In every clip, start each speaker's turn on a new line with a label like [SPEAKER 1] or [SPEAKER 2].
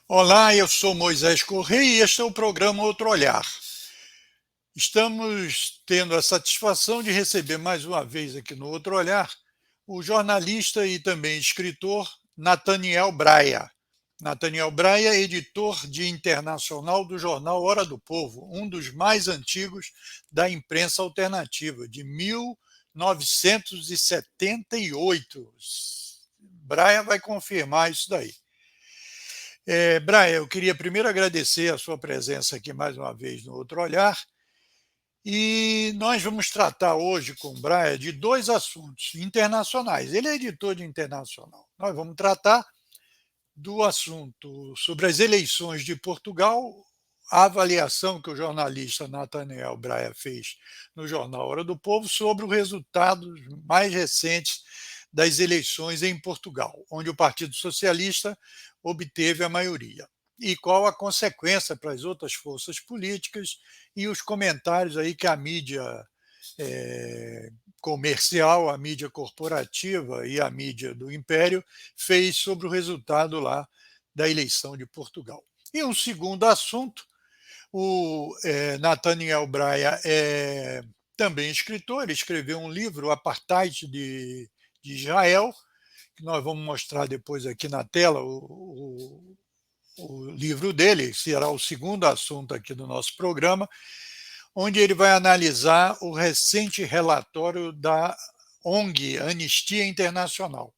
[SPEAKER 1] Olá, eu sou Moisés Correia e este é o programa Outro Olhar. Estamos tendo a satisfação de receber mais uma vez aqui no Outro Olhar o jornalista e também escritor Nathaniel Braia. Nathaniel Braia, editor de internacional do jornal Hora do Povo, um dos mais antigos da imprensa alternativa, de 1978. Braia vai confirmar isso daí. Braia, eu queria primeiro agradecer a sua presença aqui mais uma vez no Outro Olhar. E nós vamos tratar hoje com o Braia de dois assuntos internacionais. Ele é editor de internacional. Nós vamos tratar do assunto sobre as eleições de Portugal, a avaliação que o jornalista Nathaniel Braia fez no jornal Hora do Povo sobre os resultados mais recentes das eleições em Portugal, onde o Partido Socialista obteve a maioria. E qual a consequência para as outras forças políticas e os comentários aí que a mídia comercial, a mídia corporativa e a mídia do Império fez sobre o resultado lá da eleição de Portugal. E um segundo assunto, o Nathaniel Braia é também escritor, ele escreveu um livro, Apartheid de Israel, que nós vamos mostrar depois aqui na tela o livro dele, será o segundo assunto aqui do nosso programa, onde ele vai analisar o recente relatório da ONG Anistia Internacional,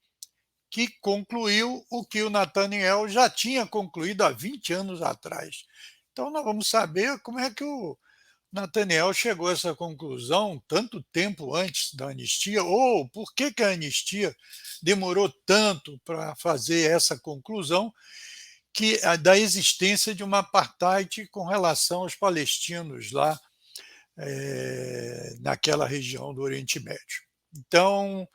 [SPEAKER 1] que concluiu o que o Nathaniel já tinha concluído há 20 anos atrás. Então, nós vamos saber como é que o Nathaniel chegou a essa conclusão tanto tempo antes da anistia, ou por que a anistia demorou tanto para fazer essa conclusão da existência de uma apartheid com relação aos palestinos lá naquela região do Oriente Médio. Então,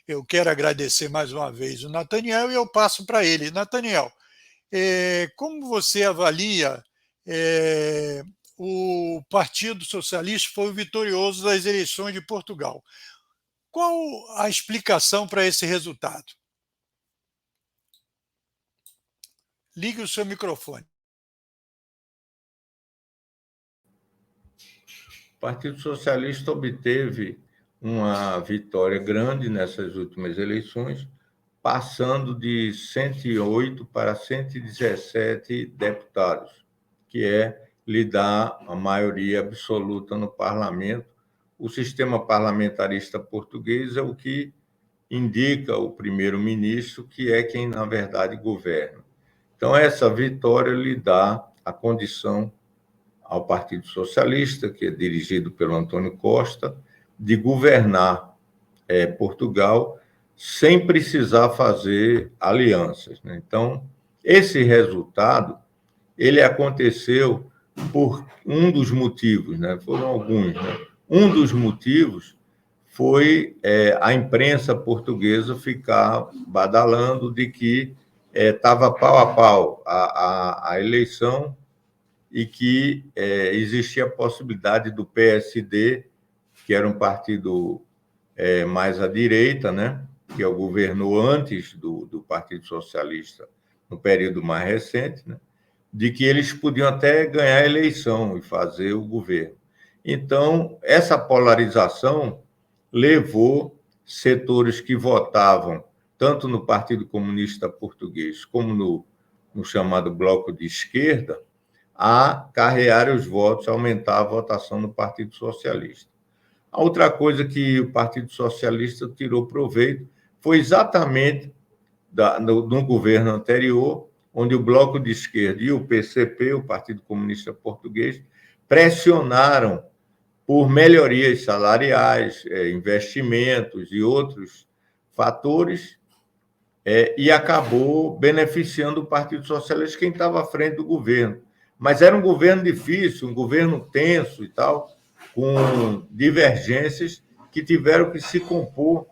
[SPEAKER 1] eu quero agradecer mais uma vez o Nathaniel e eu passo para ele. Nathaniel, como você avalia o Partido Socialista foi vitorioso nas eleições de Portugal? Qual a explicação para esse resultado? Ligue o seu microfone.
[SPEAKER 2] O Partido Socialista obteve uma vitória grande nessas últimas eleições, passando de 108 para 117 deputados, que lhe dá a maioria absoluta no parlamento. O sistema parlamentarista português é o que indica o primeiro-ministro, que é quem, na verdade, governa. Então, essa vitória lhe dá a condição ao Partido Socialista, que é dirigido pelo Antônio Costa, de governar Portugal sem precisar fazer alianças, né? Então, esse resultado ele aconteceu por um dos motivos, né? Foram alguns, né? Um dos motivos foi a imprensa portuguesa ficar badalando de que estava pau a pau a eleição e que existia a possibilidade do PSD, que era um partido mais à direita, né, que governou antes do Partido Socialista, no período mais recente, né, de que eles podiam até ganhar a eleição e fazer o governo. Então, essa polarização levou setores que votavam tanto no Partido Comunista Português como no chamado Bloco de Esquerda a carrear os votos, aumentar a votação no Partido Socialista. A outra coisa que o Partido Socialista tirou proveito foi exatamente no governo anterior, onde o Bloco de Esquerda e o PCP, o Partido Comunista Português, pressionaram por melhorias salariais, investimentos e outros fatores, e acabou beneficiando o Partido Socialista, quem estava à frente do governo. Mas era um governo difícil, um governo tenso e tal, com divergências que tiveram que se compor,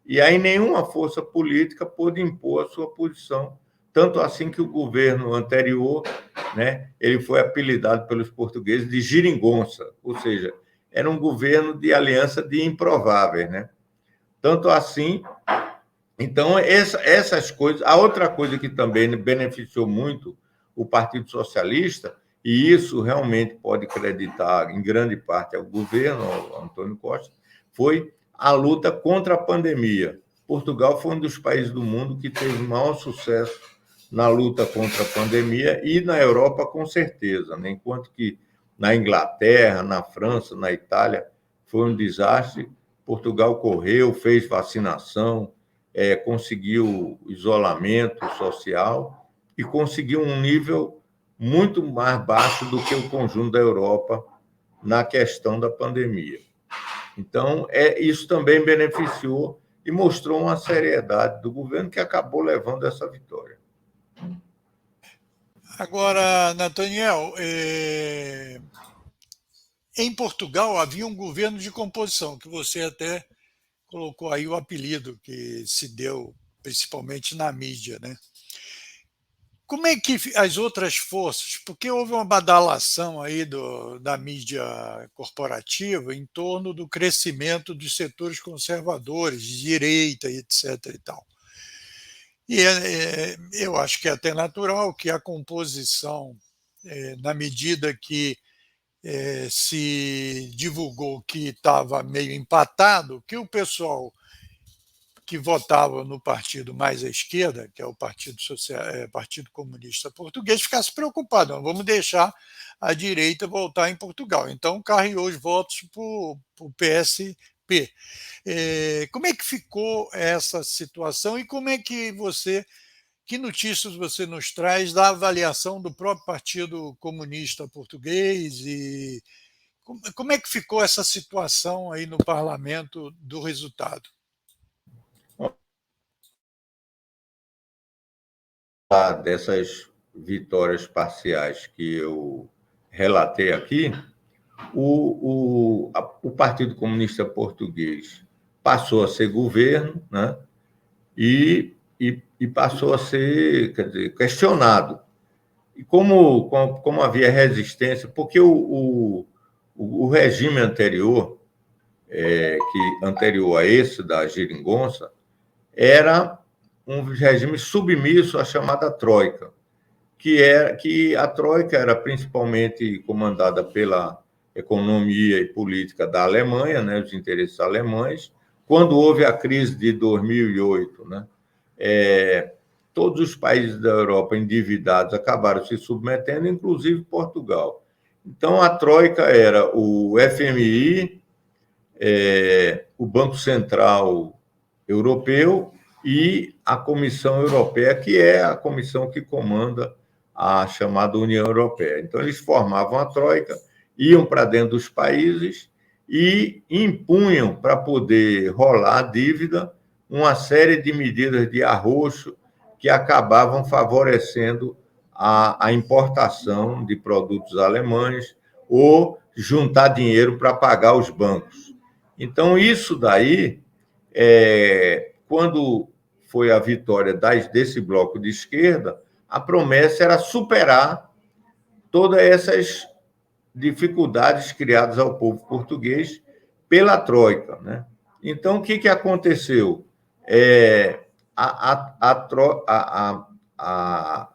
[SPEAKER 2] e aí nenhuma força política pôde impor a sua posição. Tanto assim que o governo anterior, né, ele foi apelidado pelos portugueses de geringonça, ou seja, era um governo de aliança de improváveis, né? Tanto assim, então, essas coisas... A outra coisa que também beneficiou muito o Partido Socialista, e isso realmente pode creditar em grande parte ao governo, ao Antônio Costa, foi a luta contra a pandemia. Portugal foi um dos países do mundo que teve maior sucesso na luta contra a pandemia e na Europa, com certeza, né? Enquanto que na Inglaterra, na França, na Itália, foi um desastre. Portugal correu, fez vacinação, conseguiu isolamento social e conseguiu um nível muito mais baixo do que o conjunto da Europa na questão da pandemia. Então, isso também beneficiou e mostrou uma seriedade do governo que acabou levando essa vitória.
[SPEAKER 1] Agora, Nathaniel, em Portugal havia um governo de composição, que você até colocou aí o apelido que se deu principalmente na mídia, né? Como é que as outras forças, porque houve uma badalação aí da mídia corporativa em torno do crescimento dos setores conservadores, de direita, etc. e tal. E eu acho que é até natural que a composição, na medida que se divulgou que estava meio empatado, que o pessoal que votava no partido mais à esquerda, que é o Partido Comunista Português, ficasse preocupado. Não vamos deixar a direita voltar em Portugal. Então, carreou os votos para o PSP. Como é que ficou essa situação e como é que que notícias você nos traz da avaliação do próprio Partido Comunista Português e como é que ficou essa situação aí no parlamento do resultado?
[SPEAKER 2] Dessas vitórias parciais que eu relatei aqui, o Partido Comunista Português passou a ser governo, né? E passou a ser, quer dizer, questionado. E como havia resistência, porque o regime anterior, que anterior a esse da Geringonça, era um regime submisso à chamada Troika, que a Troika era principalmente comandada pela economia e política da Alemanha, né, os interesses alemães. Quando houve a crise de 2008, né, todos os países da Europa endividados acabaram se submetendo, inclusive Portugal. Então, a Troika era o FMI, o Banco Central Europeu e a Comissão Europeia, que é a comissão que comanda a chamada União Europeia. Então, eles formavam a Troika, iam para dentro dos países e impunham, para poder rolar a dívida, uma série de medidas de arroxo que acabavam favorecendo a importação de produtos alemães ou juntar dinheiro para pagar os bancos. Então, isso daí, quando foi a vitória desse bloco de esquerda, a promessa era superar todas essas dificuldades criadas ao povo português pela Troika, né? Então, o que aconteceu?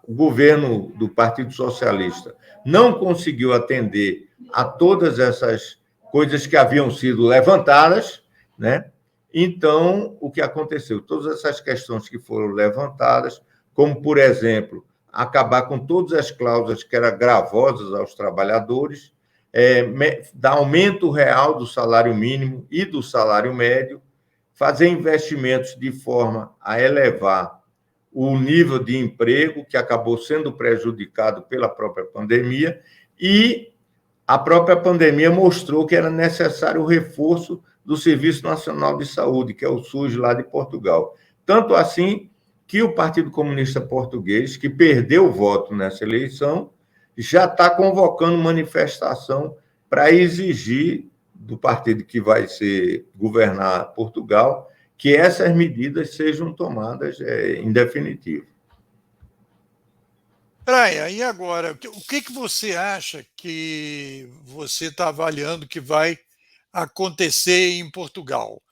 [SPEAKER 2] O governo do Partido Socialista não conseguiu atender a todas essas coisas que haviam sido levantadas, né? Então, o que aconteceu? Todas essas questões que foram levantadas, como, por exemplo, acabar com todas as cláusulas que eram gravosas aos trabalhadores, dar aumento real do salário mínimo e do salário médio, fazer investimentos de forma a elevar o nível de emprego, que acabou sendo prejudicado pela própria pandemia, e a própria pandemia mostrou que era necessário o reforço do Serviço Nacional de Saúde, que é o SUS lá de Portugal. Tanto assim que o Partido Comunista Português, que perdeu o voto nessa eleição, já está convocando manifestação para exigir do partido que vai governar Portugal que essas medidas sejam tomadas em definitivo.
[SPEAKER 1] Praia, e agora, o que você acha que você está avaliando que vai acontecer em Portugal?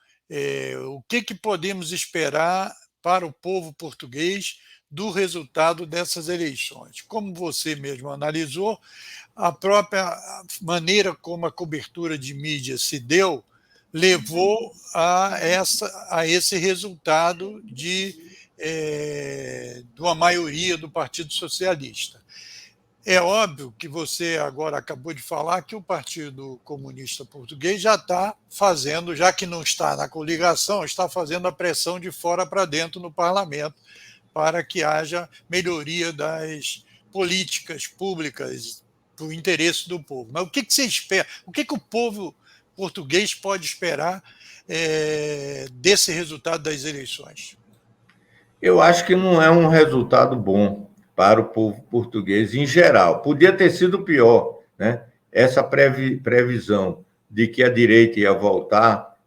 [SPEAKER 1] O que podemos esperar para o povo português do resultado dessas eleições. Como você mesmo analisou, a própria maneira como a cobertura de mídia se deu levou a esse resultado de uma maioria do Partido Socialista. É óbvio que você agora acabou de falar que o Partido Comunista Português já está fazendo, já que não está na coligação, está fazendo a pressão de fora para dentro no parlamento para que haja melhoria das políticas públicas para o interesse do povo. Mas o que você espera? O que o povo português pode esperar desse resultado das eleições?
[SPEAKER 2] Eu acho que não é um resultado bom para o povo português em geral. Podia ter sido pior, né? Essa previsão de que a direita ia voltar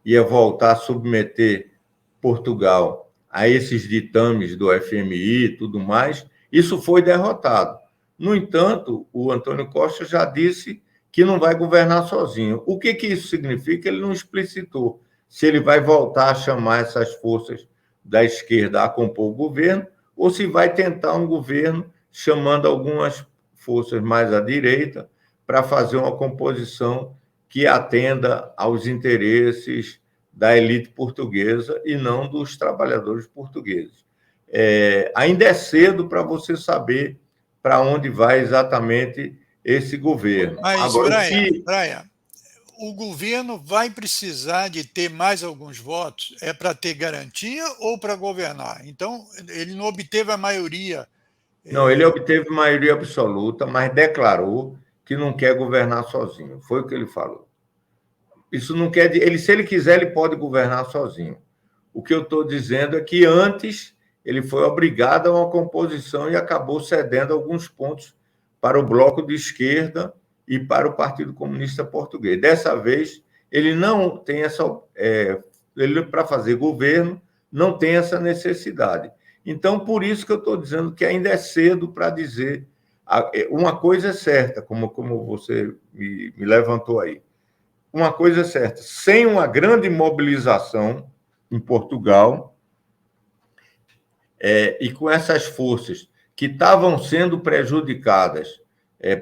[SPEAKER 2] a submeter Portugal a esses ditames do FMI e tudo mais, isso foi derrotado. No entanto, o Antônio Costa já disse que não vai governar sozinho. O que isso significa? Ele não explicitou se ele vai voltar a chamar essas forças da esquerda a compor o governo ou se vai tentar um governo chamando algumas forças mais à direita para fazer uma composição que atenda aos interesses da elite portuguesa e não dos trabalhadores portugueses. Ainda é cedo para você saber para onde vai exatamente esse governo.
[SPEAKER 1] Mas, agora, Brian, o governo vai precisar de ter mais alguns votos? É para ter garantia ou para governar? Então, ele não obteve a maioria.
[SPEAKER 2] Não, ele obteve maioria absoluta, mas declarou que não quer governar sozinho. Foi o que ele falou. Isso não quer dizer... Se ele quiser, ele pode governar sozinho. O que eu estou dizendo é que antes ele foi obrigado a uma composição e acabou cedendo alguns pontos para o bloco de esquerda e para o Partido Comunista Português. Dessa vez, ele não tem ele, para fazer governo, não tem essa necessidade. Então, por isso que eu estou dizendo que ainda é cedo para dizer. Uma coisa é certa, como você me levantou aí. Uma coisa é certa, sem uma grande mobilização em Portugal, e com essas forças que estavam sendo prejudicadas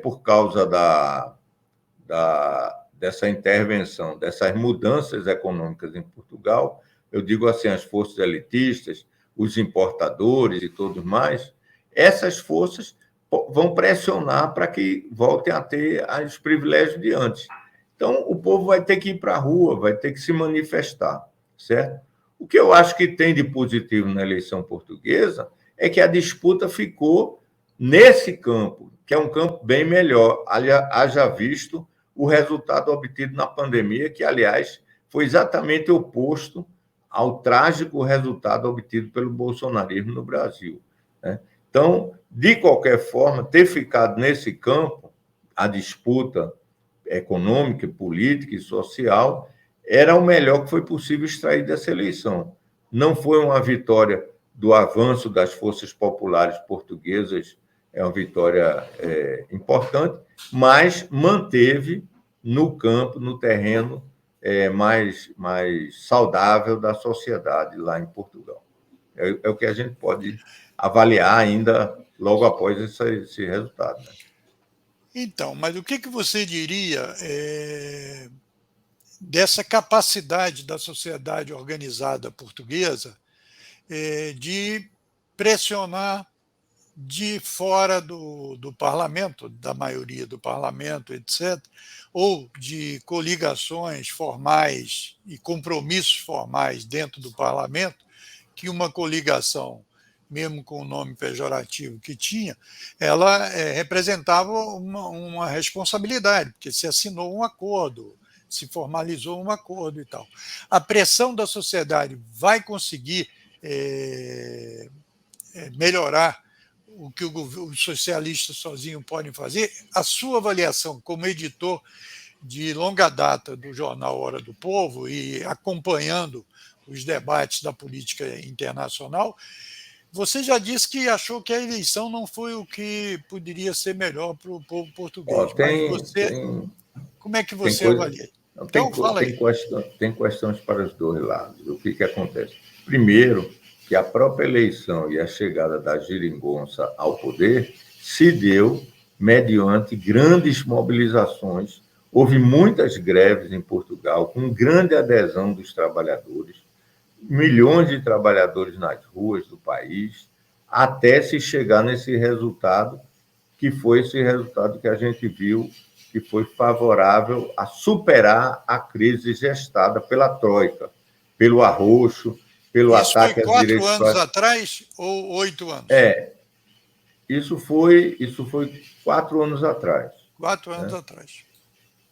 [SPEAKER 2] por causa dessa intervenção, dessas mudanças econômicas em Portugal, eu digo assim, as forças elitistas, os importadores e todos mais, essas forças vão pressionar para que voltem a ter os privilégios de antes. Então, o povo vai ter que ir para a rua, vai ter que se manifestar, certo? O que eu acho que tem de positivo na eleição portuguesa é que a disputa ficou nesse campo, que é um campo bem melhor, haja visto o resultado obtido na pandemia, que, aliás, foi exatamente oposto ao trágico resultado obtido pelo bolsonarismo no Brasil, né? Então, de qualquer forma, ter ficado nesse campo, a disputa econômica, política e social, era o melhor que foi possível extrair dessa eleição. Não foi uma vitória do avanço das forças populares portuguesas, é uma vitória importante, mas manteve no campo, no terreno mais saudável da sociedade lá em Portugal. É o que a gente pode avaliar ainda logo após esse resultado, né?
[SPEAKER 1] Então, mas o que você diria dessa capacidade da sociedade organizada portuguesa de pressionar de fora do parlamento, da maioria do parlamento, etc., ou de coligações formais e compromissos formais dentro do parlamento, que uma coligação, mesmo com o nome pejorativo que tinha, ela representava uma responsabilidade, porque se assinou um acordo, se formalizou um acordo e tal. A pressão da sociedade vai conseguir melhorar o que os socialistas sozinhos podem fazer? A sua avaliação como editor de longa data do jornal Hora do Povo e acompanhando os debates da política internacional, você já disse que achou que a eleição não foi o que poderia ser melhor para o povo português. Como é que você avalia?
[SPEAKER 2] Então, fala aí. Tem questões para os dois lados. O que acontece? Primeiro, que a própria eleição e a chegada da Geringonça ao poder se deu mediante grandes mobilizações. Houve muitas greves em Portugal, com grande adesão dos trabalhadores, milhões de trabalhadores nas ruas do país, até se chegar nesse resultado, que foi esse resultado que a gente viu, que foi favorável a superar a crise gestada pela Troika, pelo arroxo, pelo
[SPEAKER 1] Isso
[SPEAKER 2] ataque
[SPEAKER 1] foi
[SPEAKER 2] aos direitos...
[SPEAKER 1] 4 anos atrás ou 8 anos?
[SPEAKER 2] Isso foi 4 anos atrás.
[SPEAKER 1] 4 anos atrás.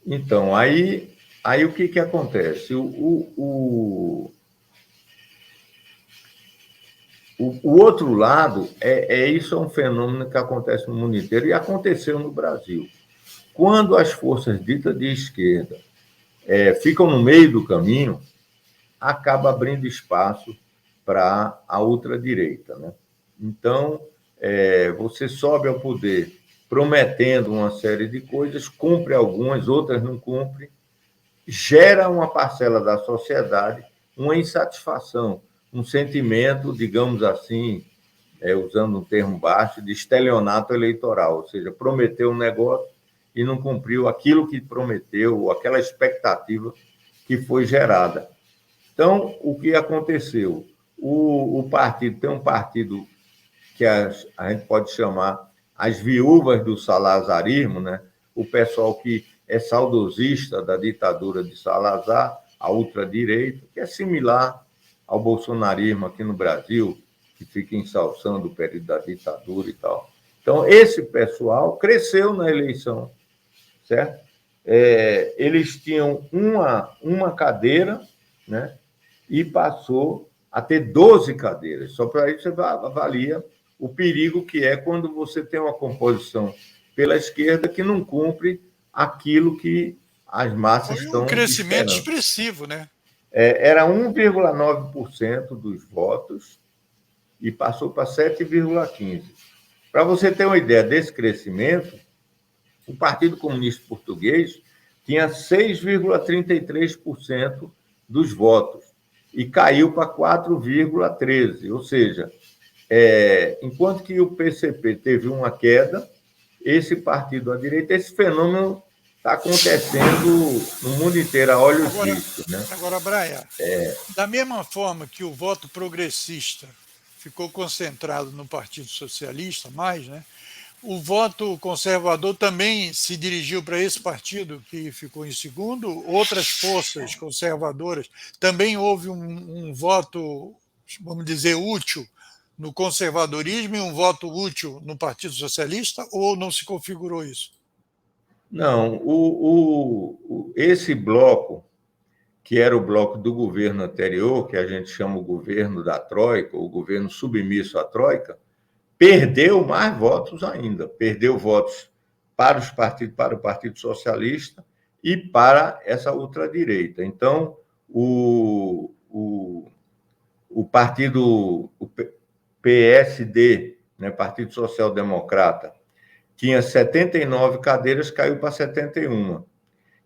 [SPEAKER 2] Então, aí o que acontece? O outro lado, isso é um fenômeno que acontece no mundo inteiro e aconteceu no Brasil. Quando as forças ditas de esquerda ficam no meio do caminho, acaba abrindo espaço para a ultradireita, né? Então, você sobe ao poder prometendo uma série de coisas, cumpre algumas, outras não cumpre, gera uma parcela da sociedade uma insatisfação, um sentimento, digamos assim, usando um termo baixo, de estelionato eleitoral, ou seja, prometeu um negócio e não cumpriu aquilo que prometeu, ou aquela expectativa que foi gerada. Então, o que aconteceu? O partido tem um partido que a gente pode chamar as viúvas do salazarismo, né? O pessoal que é saudosista da ditadura de Salazar, a ultradireita, que é similar ao bolsonarismo aqui no Brasil, que fica ensalçando o período da ditadura e tal. Então, esse pessoal cresceu na eleição, certo? Eles tinham uma cadeira, né? E passou a ter 12 cadeiras. Só para isso você avalia o perigo que é quando você tem uma composição pela esquerda que não cumpre aquilo que as massas estão esperando.
[SPEAKER 1] Foi um crescimento expressivo, né?
[SPEAKER 2] Era 1,9% dos votos e passou para 7,15%. Para você ter uma ideia desse crescimento, o Partido Comunista Português tinha 6,33% dos votos e caiu para 4,13%. Ou seja, enquanto que o PCP teve uma queda, esse partido à direita, esse fenômeno está acontecendo no mundo inteiro, a olhos vistos, né?
[SPEAKER 1] Agora, Braia, da mesma forma que o voto progressista ficou concentrado no Partido Socialista, né? O voto conservador também se dirigiu para esse partido que ficou em segundo. Outras forças conservadoras também houve um voto, vamos dizer, útil no conservadorismo e um voto útil no Partido Socialista, ou não se configurou isso?
[SPEAKER 2] Não, esse bloco, que era o bloco do governo anterior, que a gente chama o governo da Troika, o governo submisso à Troika, perdeu mais votos ainda, perdeu votos para os partidos, para o Partido Socialista e para essa ultradireita. Então, o partido, o PSD, né, Partido Social Democrata, tinha 79 cadeiras, caiu para 71.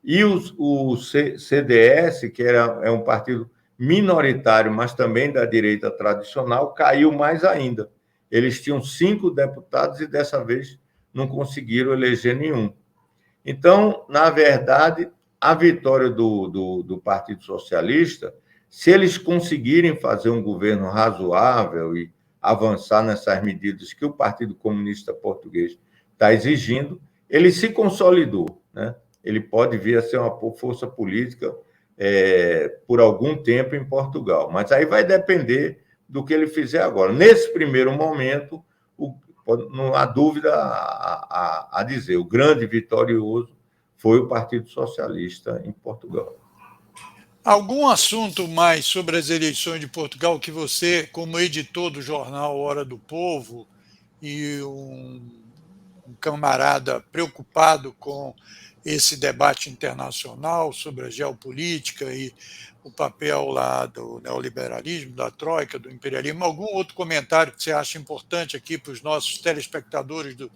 [SPEAKER 2] E o CDS, que é um partido minoritário, mas também da direita tradicional, caiu mais ainda. Eles tinham 5 deputados e, dessa vez, não conseguiram eleger nenhum. Então, na verdade, a vitória do Partido Socialista, se eles conseguirem fazer um governo razoável e avançar nessas medidas que o Partido Comunista Português está exigindo, ele se consolidou, né? Ele pode vir a ser uma força política por algum tempo em Portugal, mas aí vai depender do que ele fizer agora. Nesse primeiro momento, não há dúvida a dizer, o grande vitorioso foi o Partido Socialista em Portugal.
[SPEAKER 1] Algum assunto mais sobre as eleições de Portugal que você, como editor do jornal Hora do Povo e um camarada preocupado com esse debate internacional sobre a geopolítica e o papel lá do neoliberalismo, da troika, do imperialismo, algum outro comentário que você acha importante aqui para os nossos telespectadores do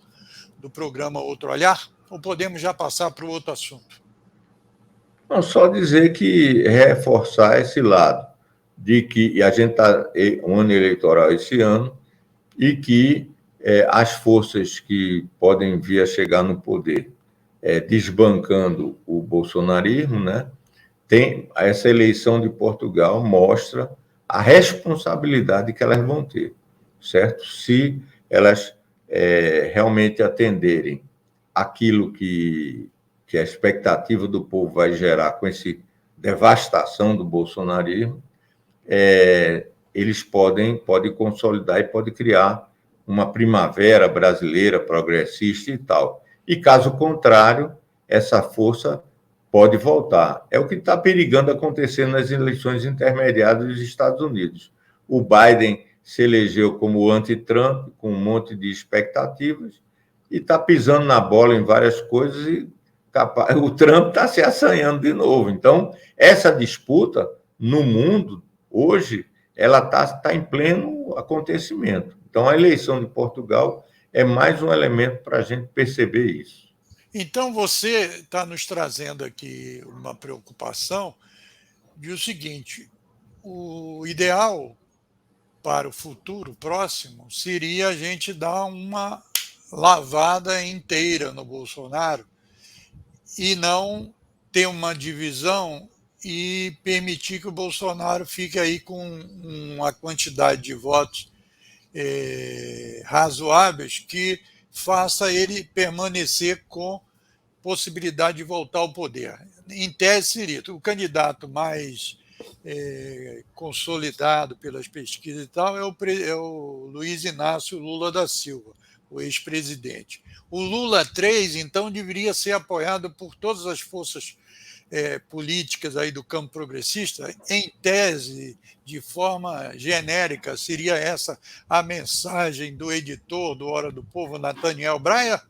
[SPEAKER 1] programa Outro Olhar? Ou podemos já passar para o outro assunto?
[SPEAKER 2] Não, só dizer que reforçar esse lado. de que, e a gente está um ano eleitoral esse ano, e que as forças que podem vir a chegar no poder desbancando o bolsonarismo, né? Tem essa eleição de Portugal mostra a responsabilidade que elas vão ter, certo? Se elas realmente atenderem aquilo que a expectativa do povo vai gerar com essa devastação do bolsonarismo, eles podem consolidar e podem criar uma primavera brasileira progressista e tal. E, caso contrário, essa força pode voltar. É o que está perigando acontecer nas eleições intermediárias dos Estados Unidos. O Biden se elegeu como anti-Trump, com um monte de expectativas, e está pisando na bola em várias coisas, e o Trump está se assanhando de novo. Então, essa disputa no mundo, hoje, ela está em pleno acontecimento. Então, a eleição de Portugal é mais um elemento para a gente perceber isso.
[SPEAKER 1] Então, você está nos trazendo aqui uma preocupação de o seguinte: o ideal para o futuro próximo seria a gente dar uma lavada inteira no Bolsonaro e não ter uma divisão e permitir que o Bolsonaro fique aí com uma quantidade de votos razoáveis que faça ele permanecer com possibilidade de voltar ao poder. Em tese, seria o candidato mais consolidado pelas pesquisas e tal é o Luiz Inácio Lula da Silva, o ex-presidente. O Lula 3, então, deveria ser apoiado por todas as forças políticas aí do campo progressista. Em tese, de forma genérica, seria essa a mensagem do editor do Hora do Povo, Nathaniel Braga?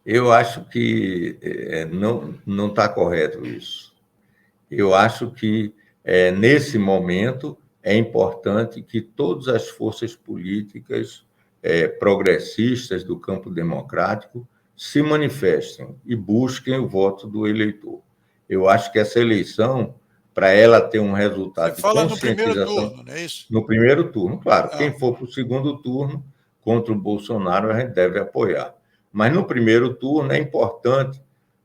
[SPEAKER 2] Eu acho que não está correto isso. Eu acho que, nesse momento, é importante que todas as forças políticas progressistas do campo democrático se manifestem e busquem o voto do eleitor. Eu acho que essa eleição, para ela ter um resultado
[SPEAKER 1] Você
[SPEAKER 2] de
[SPEAKER 1] fala no primeiro
[SPEAKER 2] conscientização,
[SPEAKER 1] turno, não é isso?
[SPEAKER 2] no primeiro turno, claro, quem
[SPEAKER 1] Ah,
[SPEAKER 2] for para o segundo turno contra o Bolsonaro, a gente deve apoiar. Mas no primeiro turno é importante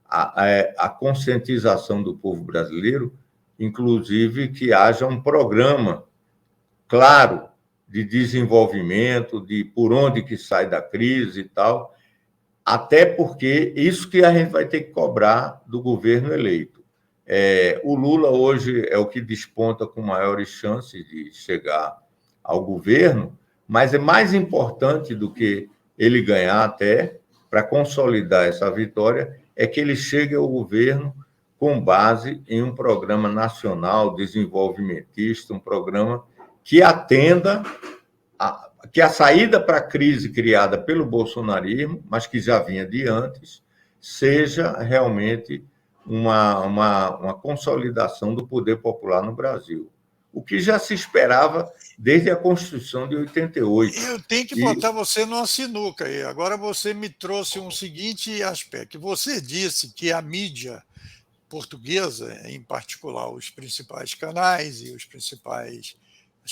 [SPEAKER 2] a conscientização do povo brasileiro, inclusive que haja um programa claro de desenvolvimento, de por onde que sai da crise e tal, até porque isso que a gente vai ter que cobrar do governo eleito. O Lula hoje é o que desponta com maiores chances de chegar ao governo, mas é mais importante do que ele ganhar até, para consolidar essa vitória, é que ele chegue ao governo com base em um programa nacional desenvolvimentista, um programa que atenda que a saída para a crise criada pelo bolsonarismo, mas que já vinha de antes, seja realmente uma consolidação do poder popular no Brasil. O que já se esperava desde a Constituição de 88.
[SPEAKER 1] eu tenho que botar você numa sinuca aí. Agora você me trouxe um seguinte aspecto. Você disse que a mídia portuguesa, em particular os principais canais e as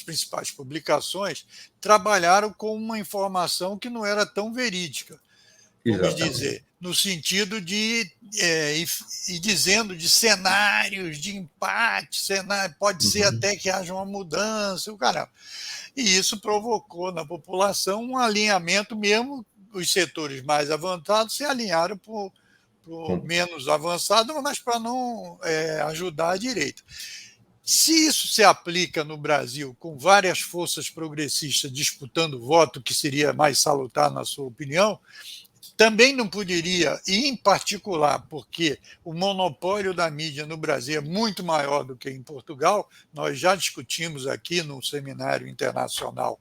[SPEAKER 1] principais publicações, trabalharam com uma informação que não era tão verídica, vamos
[SPEAKER 2] Exatamente.
[SPEAKER 1] dizer, no sentido de ir dizendo de cenários de empate, pode ser
[SPEAKER 2] Uhum.
[SPEAKER 1] até que haja uma mudança, o caramba. E isso provocou na população um alinhamento, mesmo os setores mais avançados se alinharam por menos avançado, mas para não ajudar a direita. Se isso se aplica no Brasil, com várias forças progressistas disputando voto, que seria mais salutar, na sua opinião, também não poderia, e em particular porque o monopólio da mídia no Brasil é muito maior do que em Portugal, nós já discutimos aqui no seminário internacional,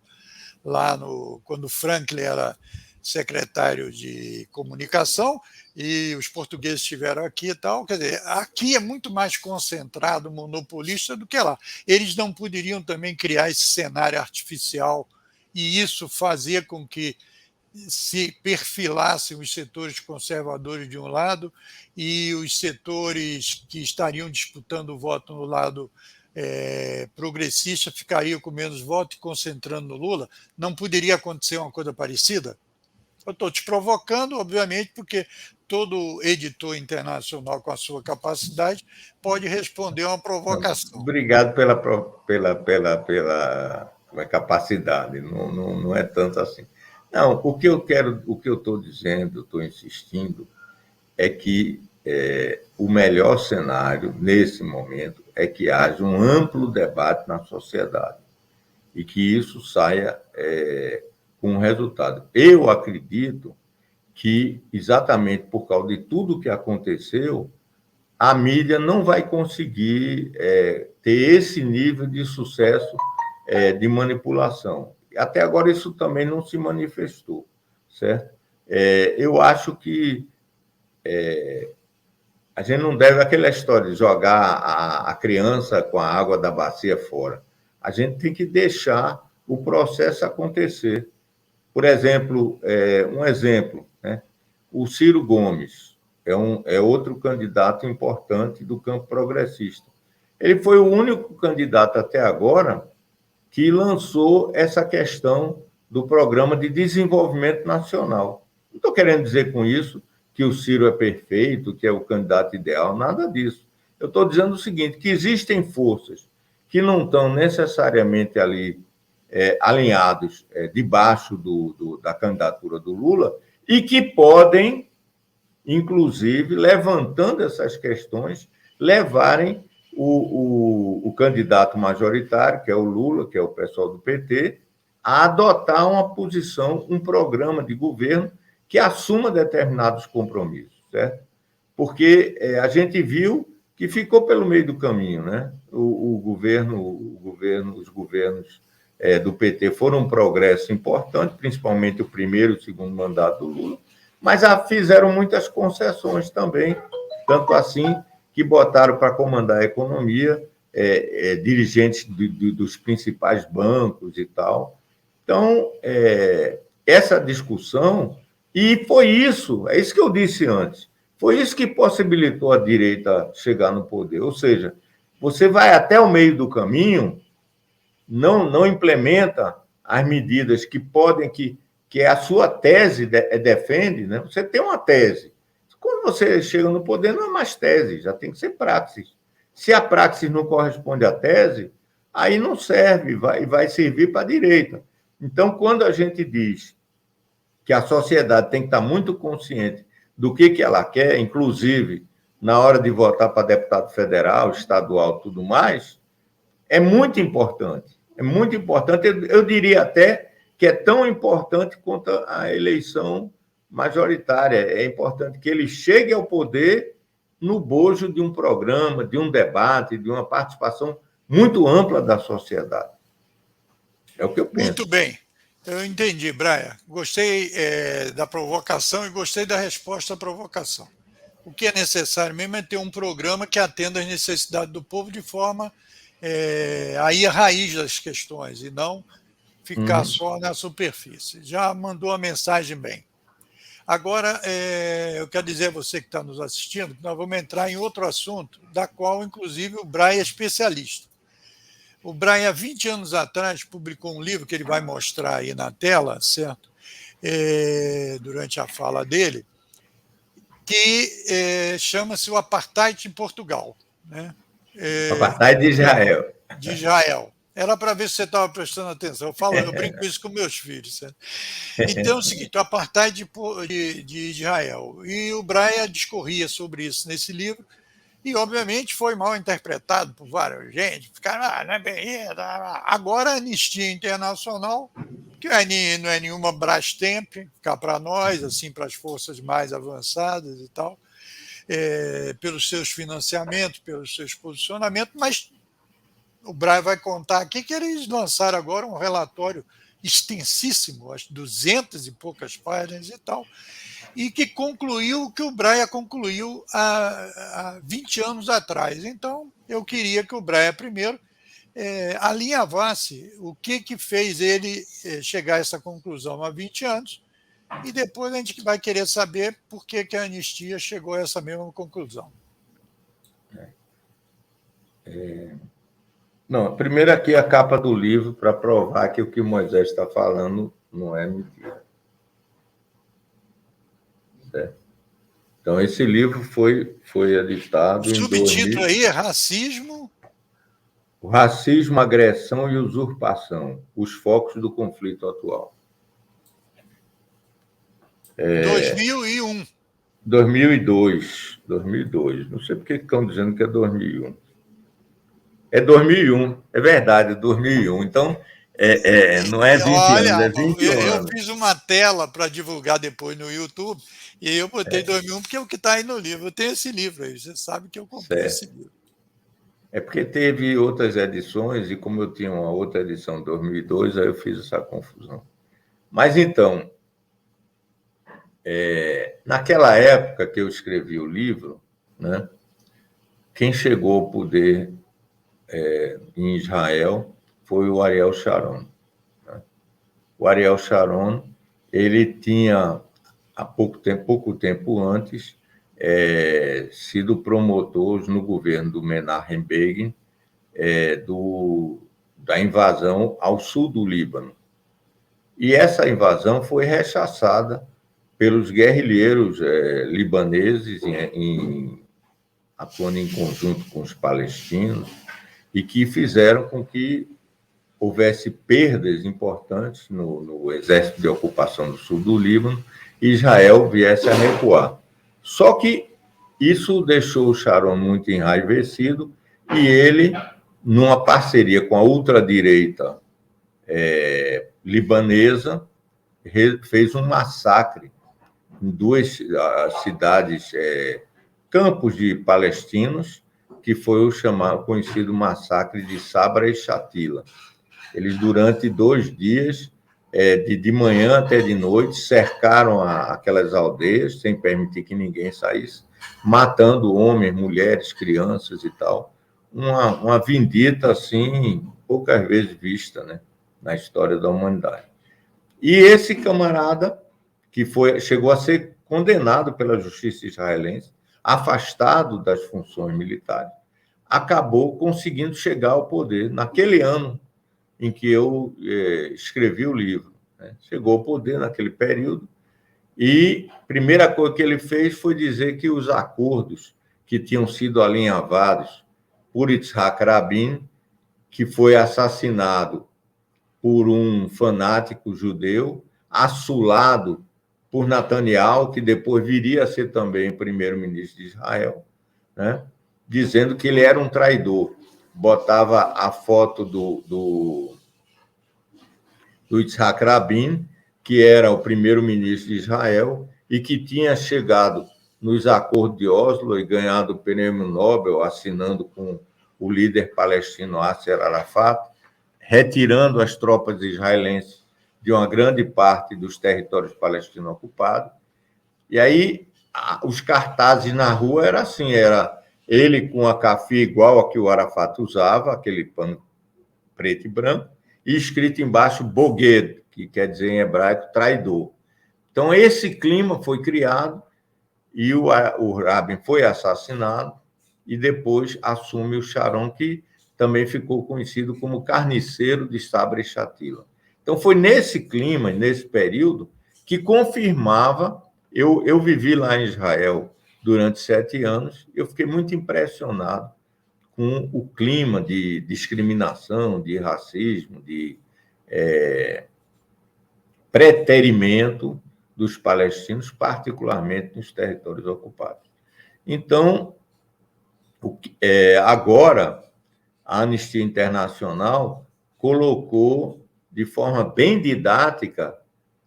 [SPEAKER 1] quando Franklin era secretário de comunicação, e os portugueses estiveram aqui e tal. Quer dizer, aqui é muito mais concentrado monopolista do que lá. Eles não poderiam também criar esse cenário artificial e isso fazer com que se perfilassem os setores conservadores de um lado e os setores que estariam disputando o voto no lado progressista ficaria com menos votos e concentrando no Lula? Não poderia acontecer uma coisa parecida? Eu estou te provocando, obviamente, porque todo editor internacional com a sua capacidade pode responder a uma provocação.
[SPEAKER 2] Obrigado pela capacidade, não é tanto assim. Não, o que eu estou dizendo, estou insistindo, é que o melhor cenário, nesse momento, é que haja um amplo debate na sociedade e que isso saia com um resultado. Eu acredito que, exatamente por causa de tudo que aconteceu, a mídia não vai conseguir ter esse nível de sucesso de manipulação. Até agora isso também não se manifestou, certo? Eu acho que a gente não deve aquela história de jogar a criança com a água da bacia fora. A gente tem que deixar o processo acontecer. Por exemplo, um exemplo, né? O Ciro Gomes é outro candidato importante do campo progressista. Ele foi o único candidato até agora que lançou essa questão do Programa de Desenvolvimento Nacional. Não estou querendo dizer com isso que o Ciro é perfeito, que é o candidato ideal, nada disso. Eu estou dizendo o seguinte, que existem forças que não estão necessariamente ali alinhados debaixo da candidatura do Lula e que podem, inclusive, levantando essas questões, levarem o candidato majoritário, que é o Lula, que é o pessoal do PT, a adotar uma posição, um programa de governo que assuma determinados compromissos, certo? Porque a gente viu que ficou pelo meio do caminho, né? Os governos do PT foram um progresso importante, principalmente o primeiro e o segundo mandato do Lula, mas fizeram muitas concessões também, tanto assim que botaram para comandar a economia dirigentes dos principais bancos e tal. Então, essa discussão, e foi isso, é isso que eu disse antes, foi isso que possibilitou a direita chegar no poder. Ou seja, você vai até o meio do caminho, não implementa as medidas que podem, que a sua tese defende, né? Você tem uma tese. Quando você chega no poder, não é mais tese, já tem que ser praxis. Se a praxis não corresponde à tese, aí não serve, vai servir para a direita. Então, quando a gente diz que a sociedade tem que estar muito consciente do que ela quer, inclusive na hora de votar para deputado federal, estadual, tudo mais, é muito importante. É muito importante. Eu diria até que é tão importante quanto a eleição majoritária. É importante que ele chegue ao poder no bojo de um programa, de um debate, de uma participação muito ampla da sociedade. É o que eu penso.
[SPEAKER 1] Muito bem. Eu entendi, Brian. Gostei da provocação e gostei da resposta à provocação. O que é necessário mesmo é ter um programa que atenda às necessidades do povo de forma a ir à raiz das questões e não ficar só na superfície. Já mandou a mensagem bem. Agora, eu quero dizer a você que está nos assistindo que nós vamos entrar em outro assunto, da qual, inclusive, o Brian é especialista. O Brian, há 20 anos atrás, publicou um livro que ele vai mostrar aí na tela, certo? Durante a fala dele, que chama-se O Apartheid em Portugal. Né?
[SPEAKER 2] Apartheid de Israel.
[SPEAKER 1] De Israel. Era para ver se você estava prestando atenção. Eu brinco isso com meus filhos. Certo? Então é o seguinte, o Apartheid de Israel. E o Brian discorria sobre isso nesse livro, e, obviamente, foi mal interpretado por várias gente. Ficaram, não é bem isso. Agora, a Anistia Internacional, que não é nenhuma Brastemp, cá para nós, assim, para as forças mais avançadas e tal, pelos seus financiamentos, pelos seus posicionamentos, mas o Brian vai contar aqui que eles lançaram agora um relatório extensíssimo, acho 200 e poucas páginas e tal, e que concluiu o que o Brian concluiu há 20 anos atrás. Então, eu queria que o Brian, primeiro, alinhavasse o que fez ele chegar a essa conclusão há 20 anos, e depois a gente vai querer saber por que a anistia chegou a essa mesma conclusão.
[SPEAKER 2] Não, primeiro aqui a capa do livro para provar que o que Moisés está falando não é mentira. Certo? Então, esse livro foi editado
[SPEAKER 1] O
[SPEAKER 2] em
[SPEAKER 1] subtítulo
[SPEAKER 2] 2000.
[SPEAKER 1] aí é Racismo.
[SPEAKER 2] O racismo, agressão e usurpação, os focos do conflito atual.
[SPEAKER 1] 2001.
[SPEAKER 2] 2002. Não sei por que estão dizendo que é 2001. É 2001, é verdade, 2001. Então, não é 20 anos,
[SPEAKER 1] Olha,
[SPEAKER 2] é 21
[SPEAKER 1] eu
[SPEAKER 2] anos.
[SPEAKER 1] fiz uma tela para divulgar depois no YouTube e eu botei 2001 porque é o que está aí no livro. Eu tenho esse livro aí, você sabe que eu comprei esse
[SPEAKER 2] Certo.
[SPEAKER 1] livro.
[SPEAKER 2] É porque teve outras edições, e como eu tinha uma outra edição de 2002, aí eu fiz essa confusão. Mas então, naquela época que eu escrevi o livro, né, quem chegou ao poder em Israel foi o Ariel Sharon. Né? O Ariel Sharon, ele tinha, há pouco tempo antes, sido promotor no governo do Menachem Begin da invasão ao sul do Líbano. E essa invasão foi rechaçada pelos guerrilheiros libaneses, atuando em conjunto com os palestinos, e que fizeram com que houvesse perdas importantes no exército de ocupação do sul do Líbano e Israel viesse a recuar. Só que isso deixou o Sharon muito enraivecido e ele, numa parceria com a ultradireita libanesa, fez um massacre em duas cidades, campos de palestinos, que foi o conhecido massacre de Sabra e Shatila. Eles, durante 2 dias, de manhã até de noite, cercaram aquelas aldeias, sem permitir que ninguém saísse, matando homens, mulheres, crianças e tal. Uma vindita, assim, poucas vezes vista, né, na história da humanidade. E esse camarada, que chegou a ser condenado pela justiça israelense, afastado das funções militares, acabou conseguindo chegar ao poder naquele ano em que eu escrevi o livro. Né? Chegou ao poder naquele período e a primeira coisa que ele fez foi dizer que os acordos que tinham sido alinhavados por Yitzhak Rabin, que foi assassinado por um fanático judeu, assulado por Netanyahu, que depois viria a ser também primeiro-ministro de Israel, né? Dizendo que ele era um traidor. Botava a foto do Yitzhak Rabin, que era o primeiro-ministro de Israel e que tinha chegado nos acordos de Oslo e ganhado o prêmio Nobel, assinando com o líder palestino Yasser Arafat, retirando as tropas israelenses de uma grande parte dos territórios palestinos ocupados. E aí, os cartazes na rua era assim, era ele com a cafia igual a que o Arafat usava, aquele pano preto e branco, e escrito embaixo Boged, que quer dizer em hebraico traidor. Então, esse clima foi criado e o Rabin foi assassinado e depois assume o Sharon, que também ficou conhecido como carniceiro de Sabra e Shatila. Então, foi nesse clima, nesse período, que confirmava. Eu vivi lá em Israel durante 7 anos, eu fiquei muito impressionado com o clima de discriminação, de racismo, de preterimento dos palestinos, particularmente nos territórios ocupados. Então, agora, a Anistia Internacional colocou de forma bem didática,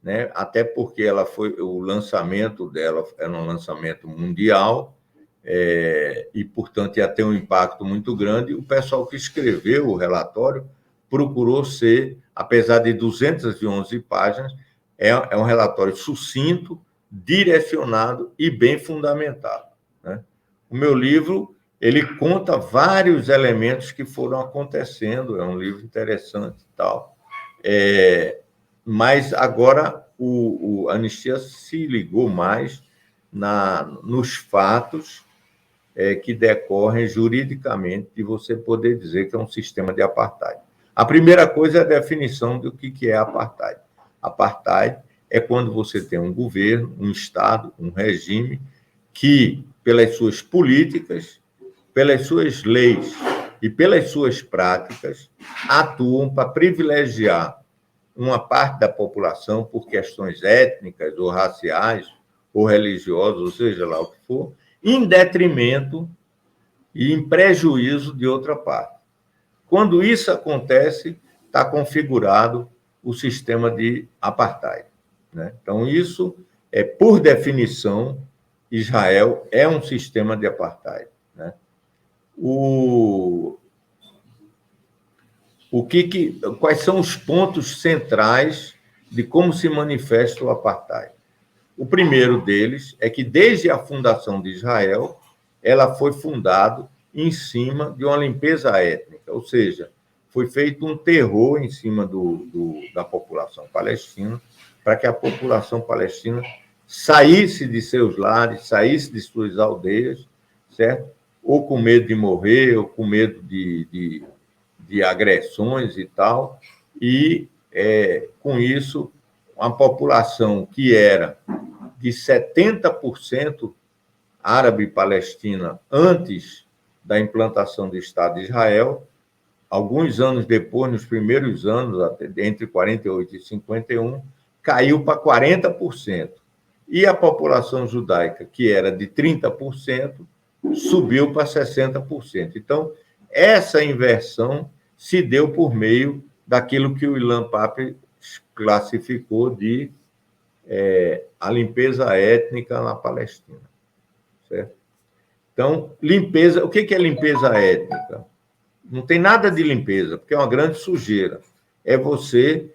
[SPEAKER 2] né, até porque o lançamento dela era um lançamento mundial, e, portanto, ia ter um impacto muito grande. O pessoal que escreveu o relatório procurou ser, apesar de 211 páginas, é um relatório sucinto, direcionado e bem fundamentado. Né? O meu livro, ele conta vários elementos que foram acontecendo, é um livro interessante e tal. Mas agora a Anistia se ligou mais nos fatos que decorrem juridicamente de você poder dizer que é um sistema de apartheid. A primeira coisa é a definição do que é apartheid. Apartheid é quando você tem um governo, um Estado, um regime que, pelas suas políticas, pelas suas leis e pelas suas práticas, atuam para privilegiar uma parte da população por questões étnicas ou raciais ou religiosas, ou seja lá o que for, em detrimento e em prejuízo de outra parte. Quando isso acontece, está configurado o sistema de apartheid, né? Então, isso é, por definição, Israel é um sistema de apartheid, né? Quais são os pontos centrais de como se manifesta o apartheid? O primeiro deles é que, desde a fundação de Israel, ela foi fundada em cima de uma limpeza étnica, ou seja, foi feito um terror em cima da população palestina, para que a população palestina saísse de seus lares, saísse de suas aldeias, certo? Ou com medo de morrer, ou com medo de agressões e tal, e, com isso, uma população que era de 70% árabe-palestina antes da implantação do Estado de Israel, alguns anos depois, nos primeiros anos, entre 48 e 51, caiu para 40%. E a população judaica, que era de 30%, subiu para 60%. Então, essa inversão se deu por meio daquilo que o Ilan Pappé classificou de a limpeza étnica na Palestina, certo? Então, limpeza, o que é limpeza étnica? Não tem nada de limpeza, porque é uma grande sujeira. É você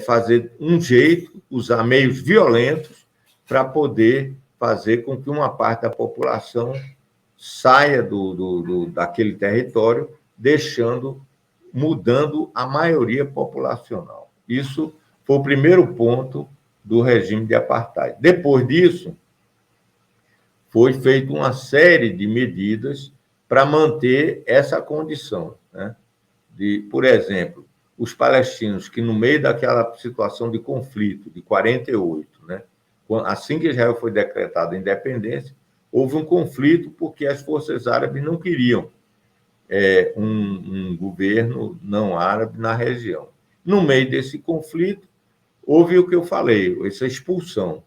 [SPEAKER 2] fazer um jeito, usar meios violentos para poder fazer com que uma parte da população saia daquele território, mudando a maioria populacional. Isso foi o primeiro ponto do regime de apartheid. Depois disso, foi feita uma série de medidas para manter essa condição, né? Por exemplo, os palestinos que, no meio daquela situação de conflito de 48, né, assim que Israel foi decretada a independência, houve um conflito porque as forças árabes não queriam um governo não árabe na região. No meio desse conflito, houve o que eu falei, essa expulsão.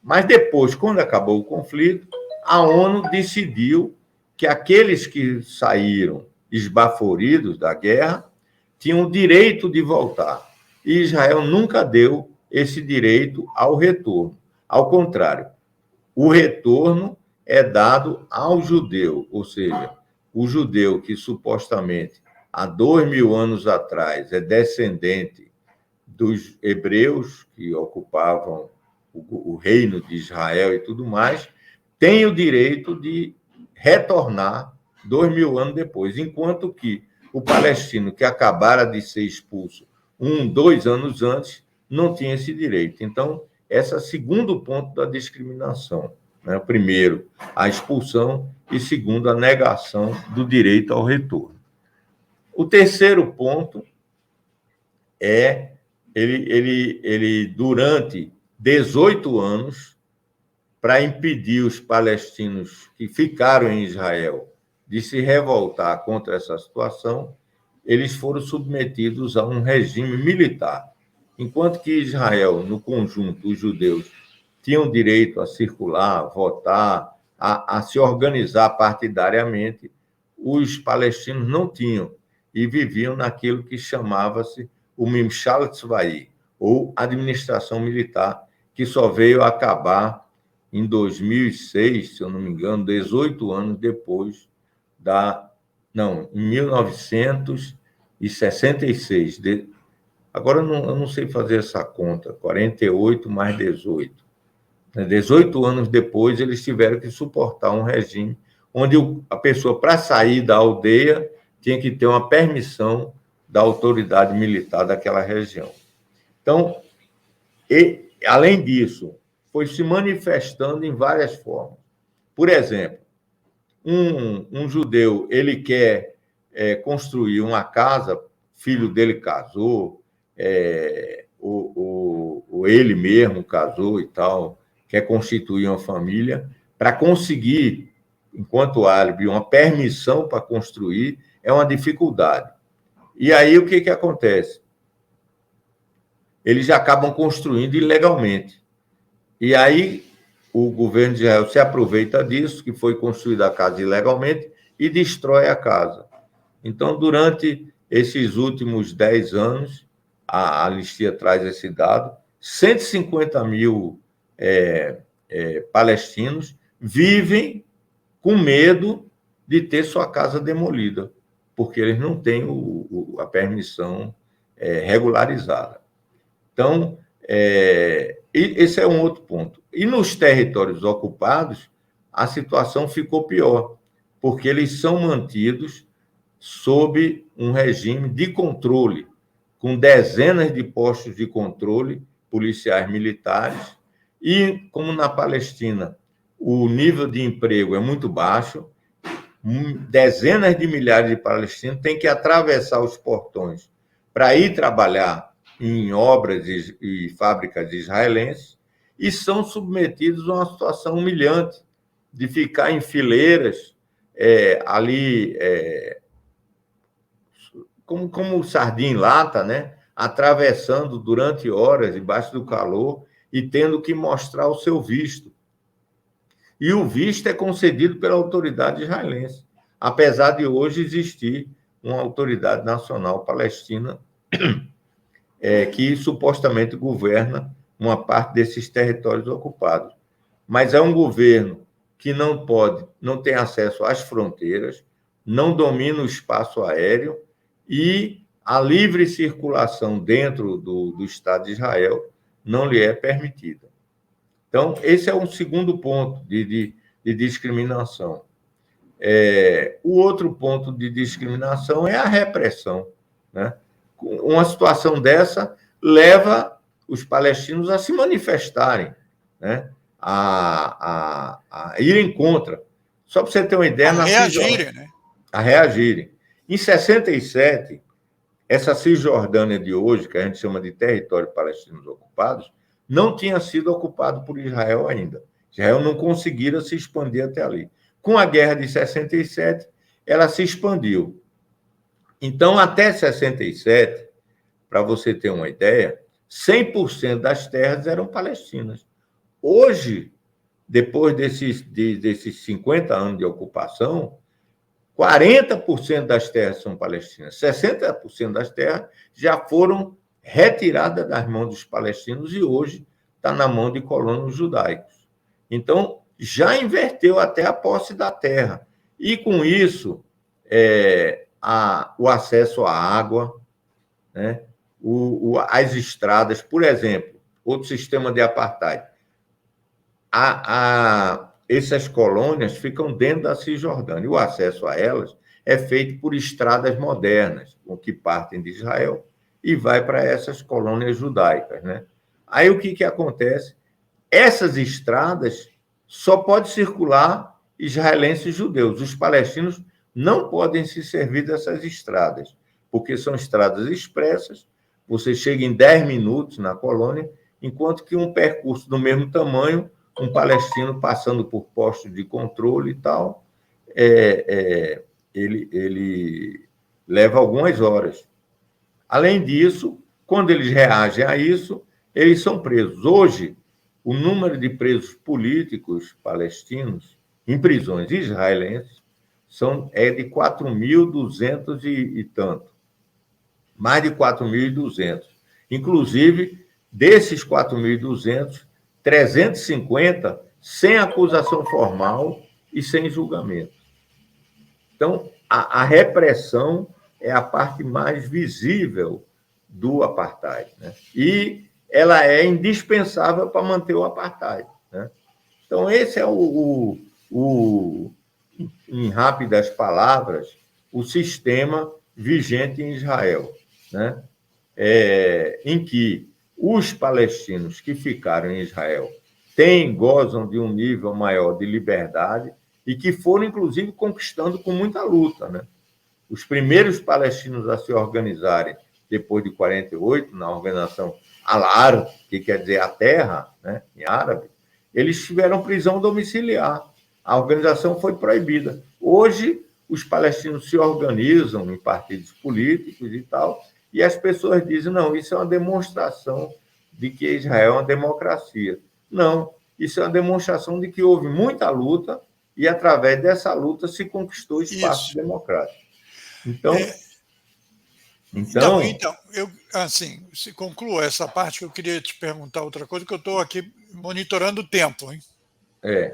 [SPEAKER 2] Mas depois, quando acabou o conflito, a ONU decidiu que aqueles que saíram esbaforidos da guerra tinham o direito de voltar. E Israel nunca deu esse direito ao retorno. Ao contrário, o retorno é dado ao judeu, ou seja, o judeu que supostamente há 2.000 anos atrás é descendente dos hebreus que ocupavam o reino de Israel e tudo mais, tem o direito de retornar 2.000 anos depois, enquanto que o palestino que acabara de ser expulso 2 anos antes não tinha esse direito. Então, esse é o segundo ponto da discriminação, né? Primeiro, a expulsão e segundo, a negação do direito ao retorno. O terceiro ponto é ele durante 18 anos, para impedir os palestinos que ficaram em Israel de se revoltar contra essa situação, eles foram submetidos a um regime militar. Enquanto que Israel, no conjunto, os judeus, tinham direito a circular, a votar, a se organizar partidariamente, os palestinos não tinham e viviam naquilo que chamava-se o Mimshal Tzva'i, ou administração militar, que só veio a acabar em 2006, se eu não me engano, 18 anos depois em 1966. Agora, eu não sei fazer essa conta, 48 mais 18. 18 anos depois, eles tiveram que suportar um regime onde a pessoa, para sair da aldeia, tinha que ter uma permissão da autoridade militar daquela região. Então, além disso, foi se manifestando em várias formas. Por exemplo, um judeu ele quer construir uma casa, filho dele casou, ou ele mesmo casou e tal, quer constituir uma família, para conseguir, enquanto álibi, uma permissão para construir, é uma dificuldade. E aí o que acontece? Eles acabam construindo ilegalmente. E aí o governo de Israel se aproveita disso, que foi construída a casa ilegalmente, e destrói a casa. Então, durante esses últimos 10 anos, a anistia traz esse dado, 150 mil palestinos vivem com medo de ter sua casa demolida, porque eles não têm a permissão regularizada. Então, esse é um outro ponto. E nos territórios ocupados, a situação ficou pior, porque eles são mantidos sob um regime de controle, com dezenas de postos de controle policiais militares, e como na Palestina o nível de emprego é muito baixo, dezenas de milhares de palestinos têm que atravessar os portões para ir trabalhar em obras e fábricas israelenses e são submetidos a uma situação humilhante de ficar em fileiras ali como sardinha em lata, né? Atravessando durante horas debaixo do calor e tendo que mostrar o seu visto. E o visto é concedido pela autoridade israelense, apesar de hoje existir uma autoridade nacional palestina que supostamente governa uma parte desses territórios ocupados. Mas é um governo que não tem acesso às fronteiras, não domina o espaço aéreo e a livre circulação dentro do Estado de Israel não lhe é permitida. Então, esse é um segundo ponto de discriminação. O outro ponto de discriminação é a repressão, né? Uma situação dessa leva os palestinos a se manifestarem, né? a irem contra. Só para você ter uma ideia... A reagirem. Em 67, essa Cisjordânia de hoje, que a gente chama de território palestinos ocupados, não tinha sido ocupado por Israel ainda. Israel não conseguira se expandir até ali. Com a guerra de 67, ela se expandiu. Então, até 67, para você ter uma ideia, 100% das terras eram palestinas. Hoje, depois desses 50 anos de ocupação, 40% das terras são palestinas, 60% das terras já foram retiradas das mãos dos palestinos e hoje está na mão de colonos judaicos. Então, já inverteu até a posse da terra. E, com isso, o acesso à água, né? As estradas, por exemplo, outro sistema de apartheid. Essas colônias ficam dentro da Cisjordânia. E o acesso a elas é feito por estradas modernas, que partem de Israel e vai para essas colônias judaicas, né? Aí o que acontece? Essas estradas só pode circular israelenses e judeus. Os palestinos não podem se servir dessas estradas, porque são estradas expressas. Você chega em 10 minutos na colônia, enquanto que um percurso do mesmo tamanho, um palestino passando por postos de controle e tal, ele leva algumas horas. Além disso, quando eles reagem a isso, eles são presos. Hoje, o número de presos políticos palestinos em prisões israelenses é de 4.200 e tanto. Mais de 4.200. Inclusive, desses 4.200, 350 sem acusação formal e sem julgamento. Então, a repressão é a parte mais visível do apartheid, né? E ela é indispensável para manter o apartheid, né? Então, esse é em rápidas palavras, o sistema vigente em Israel, né? Em que os palestinos que ficaram em Israel gozam de um nível maior de liberdade e que foram, inclusive, conquistando com muita luta, né? Os primeiros palestinos a se organizarem depois de 48, na organização Al-Arab, que quer dizer a terra, né, em árabe, eles tiveram prisão domiciliar. A organização foi proibida. Hoje, os palestinos se organizam em partidos políticos e tal, e as pessoas dizem, não, isso é uma demonstração de que Israel é uma democracia. Não, isso é uma demonstração de que houve muita luta e, através dessa luta, se conquistou o espaço democrático.
[SPEAKER 1] Então, eu, assim, se conclua essa parte, que eu queria te perguntar outra coisa, que eu estou aqui monitorando o tempo, hein?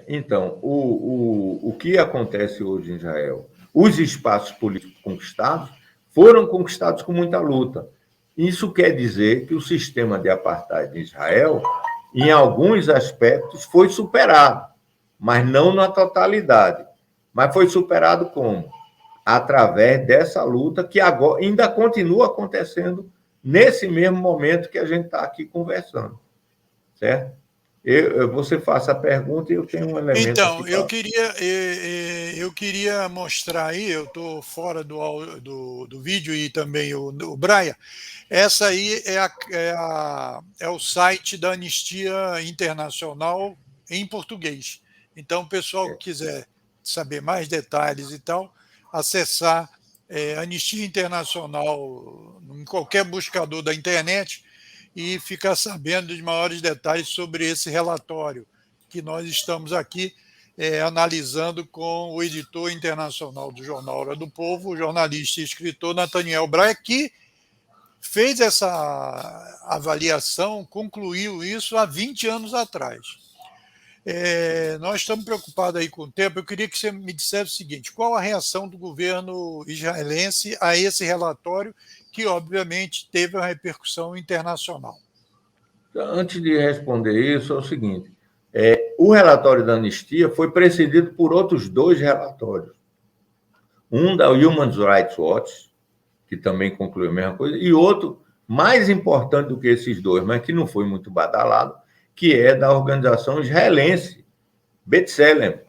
[SPEAKER 2] Então, o que acontece hoje em Israel? Os espaços políticos conquistados foram conquistados com muita luta. Isso quer dizer que o sistema de apartheid em Israel, em alguns aspectos, foi superado, mas não na totalidade. Mas foi superado como? Através dessa luta que agora ainda continua acontecendo nesse mesmo momento que a gente está aqui conversando, certo? Você faça a pergunta e eu tenho um elemento.
[SPEAKER 1] Então, eu queria mostrar aí, eu estou fora do vídeo e também o Braia. Essa aí é o site da Anistia Internacional em português. Então, o pessoal que quiser saber mais detalhes e tal, acessar Anistia Internacional em qualquer buscador da internet e ficar sabendo de maiores detalhes sobre esse relatório que nós estamos aqui analisando com o editor internacional do Jornal Hora do Povo, o jornalista e escritor Nathaniel Braia, que fez essa avaliação, concluiu isso há 20 anos atrás. Nós estamos preocupados aí com o tempo. Eu queria que você me dissesse o seguinte: qual a reação do governo israelense a esse relatório, que obviamente teve uma repercussão internacional?
[SPEAKER 2] Antes de responder isso, é o seguinte: o relatório da Anistia foi precedido por outros 2 relatórios. Um da Human Rights Watch, que também concluiu a mesma coisa, e outro, mais importante do que esses 2, mas que não foi muito badalado, que é da organização israelense, B'Tselem.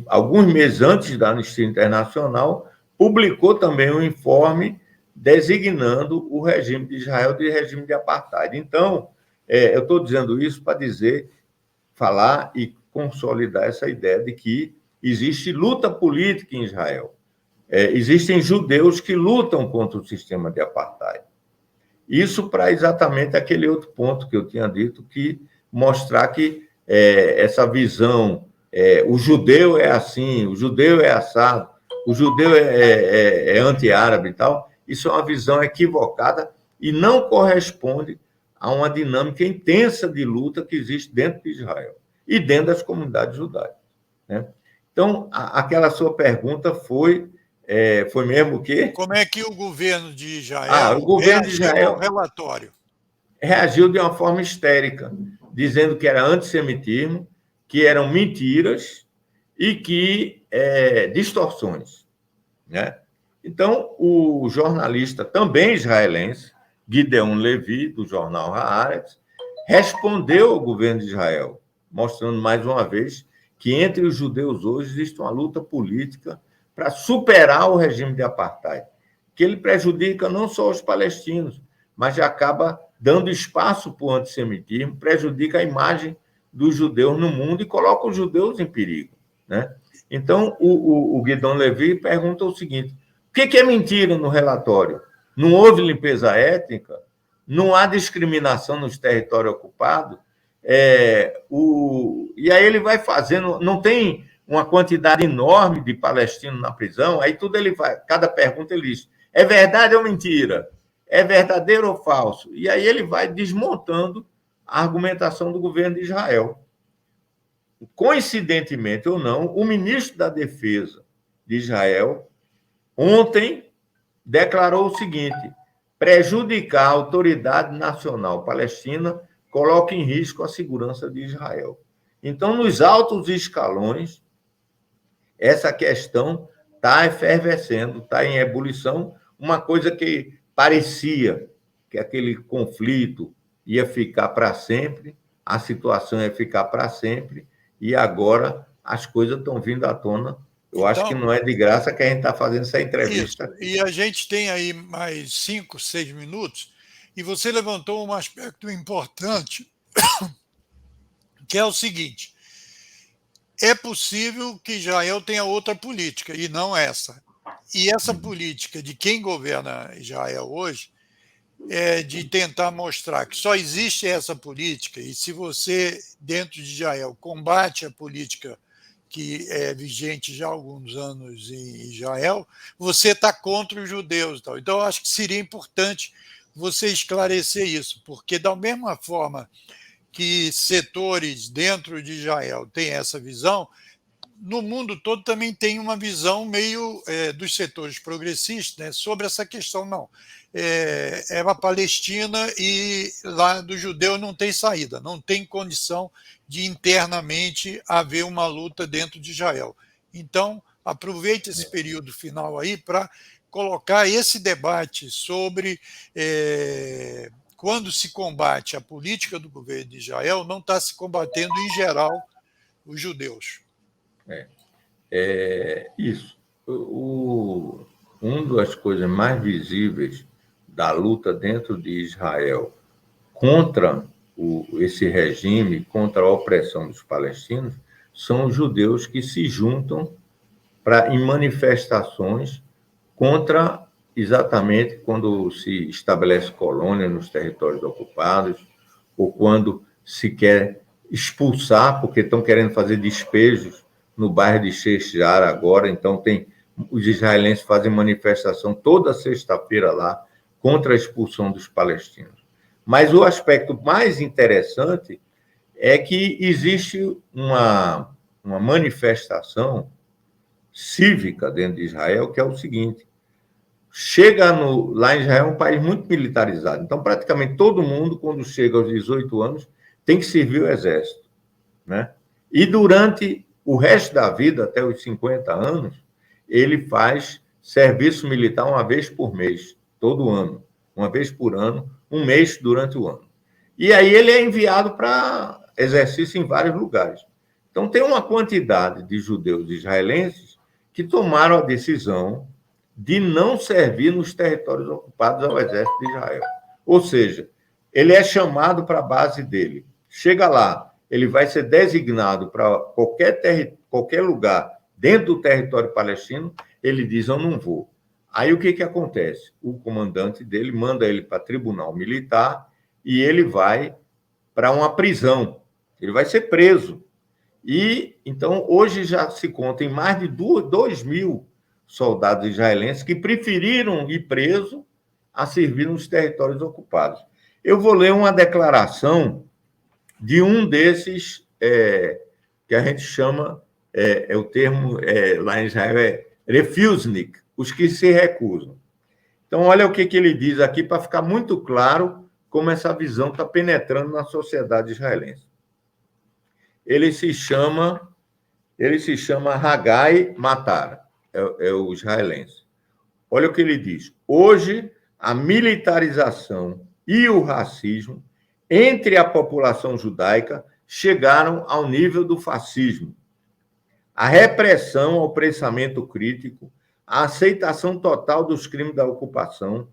[SPEAKER 2] Alguns meses antes da Anistia Internacional, publicou também um informe designando o regime de Israel de regime de apartheid. Então, eu estou dizendo isso para falar e consolidar essa ideia de que existe luta política em Israel. Existem judeus que lutam contra o sistema de apartheid. Isso para exatamente aquele outro ponto que eu tinha dito, que mostrar que essa visão, o judeu é assim, o judeu é assado, o judeu é anti-árabe e tal, isso é uma visão equivocada e não corresponde a uma dinâmica intensa de luta que existe dentro de Israel e dentro das comunidades judaicas, né? Então, aquela sua pergunta foi mesmo o quê?
[SPEAKER 1] Como é que o governo de Israel
[SPEAKER 2] o governo de Israel
[SPEAKER 1] ao relatório?
[SPEAKER 2] Reagiu de uma forma histérica, dizendo que era antissemitismo, que eram mentiras e que distorções, né? Então, o jornalista também israelense, Gideon Levy, do jornal Haaretz, respondeu ao governo de Israel, mostrando mais uma vez que entre os judeus hoje existe uma luta política para superar o regime de apartheid, que ele prejudica não só os palestinos, mas já acaba dando espaço para o antissemitismo, prejudica a imagem dos judeus no mundo e coloca os judeus em perigo, né? Então, o Gideon Levy pergunta o seguinte: o que é mentira no relatório? Não houve limpeza étnica? Não há discriminação nos territórios ocupados? E aí ele vai fazendo, não tem uma quantidade enorme de palestinos na prisão, aí tudo ele vai, cada pergunta ele diz: é verdade ou mentira? É verdadeiro ou falso? E aí ele vai desmontando a argumentação do governo de Israel. Coincidentemente ou não, o ministro da Defesa de Israel ontem declarou o seguinte: prejudicar a autoridade nacional palestina coloca em risco a segurança de Israel. Então, nos altos escalões, essa questão está efervescendo, está em ebulição, uma coisa que parecia que aquele conflito ia ficar para sempre, a situação ia ficar para sempre, e agora as coisas estão vindo à tona. Eu acho que
[SPEAKER 1] Então,
[SPEAKER 2] não é de graça que a gente está fazendo essa
[SPEAKER 1] isso.
[SPEAKER 2] entrevista aqui.
[SPEAKER 1] E a gente tem aí mais 5, 6 minutos, e você levantou um aspecto importante, que é o seguinte: é possível que Israel tenha outra política, e não essa. E essa política de quem governa Israel hoje é de tentar mostrar que só existe essa política, e se você, dentro de Israel, combate a política que é vigente já há alguns anos em Israel, você está contra os judeus. Então, eu acho que seria importante você esclarecer isso, porque, da mesma forma que setores dentro de Israel têm essa visão, no mundo todo também tem uma visão meio dos setores progressistas, né, sobre essa questão. Não, é a Palestina e lá do judeu não tem saída, não tem condição de internamente haver uma luta dentro de Israel. Então, aproveite esse período final aí para colocar esse debate sobre quando se combate a política do governo de Israel, não está se combatendo, em geral, os judeus.
[SPEAKER 2] Isso. Uma das coisas mais visíveis da luta dentro de Israel contra esse regime, contra a opressão dos palestinos, são os judeus que se juntam em manifestações contra exatamente quando se estabelece colônia nos territórios ocupados, ou quando se quer expulsar, porque estão querendo fazer despejos no bairro de Sheikh Jarrah agora, então os israelenses fazem manifestação toda sexta-feira lá contra a expulsão dos palestinos. Mas o aspecto mais interessante é que existe uma manifestação cívica dentro de Israel, que é o seguinte: lá em Israel é um país muito militarizado, então praticamente todo mundo, quando chega aos 18 anos, tem que servir o exército, né? E durante o resto da vida, até os 50 anos, ele faz serviço militar uma vez por mês, todo ano, uma vez por ano, um mês durante o ano. E aí ele é enviado para exercício em vários lugares. Então tem uma quantidade de judeus israelenses que tomaram a decisão de não servir nos territórios ocupados ao exército de Israel. Ou seja, ele é chamado para a base dele. Chega lá, ele vai ser designado para qualquer lugar dentro do território palestino, ele diz: eu não vou. Aí o que acontece? O comandante dele manda ele para tribunal militar e ele vai para uma prisão. Ele vai ser preso. E então hoje já se conta em mais de 2.000 soldados israelenses que preferiram ir preso a servir nos territórios ocupados. Eu vou ler uma declaração de um desses, que a gente chama, o termo lá em Israel é refusnik, os que se recusam. Então, olha o que ele diz aqui para ficar muito claro como essa visão está penetrando na sociedade israelense. Ele se chama Hagai Matar, é o israelense. Olha o que ele diz: hoje, a militarização e o racismo entre a população judaica chegaram ao nível do fascismo. A repressão ao pensamento crítico, a aceitação total dos crimes da ocupação,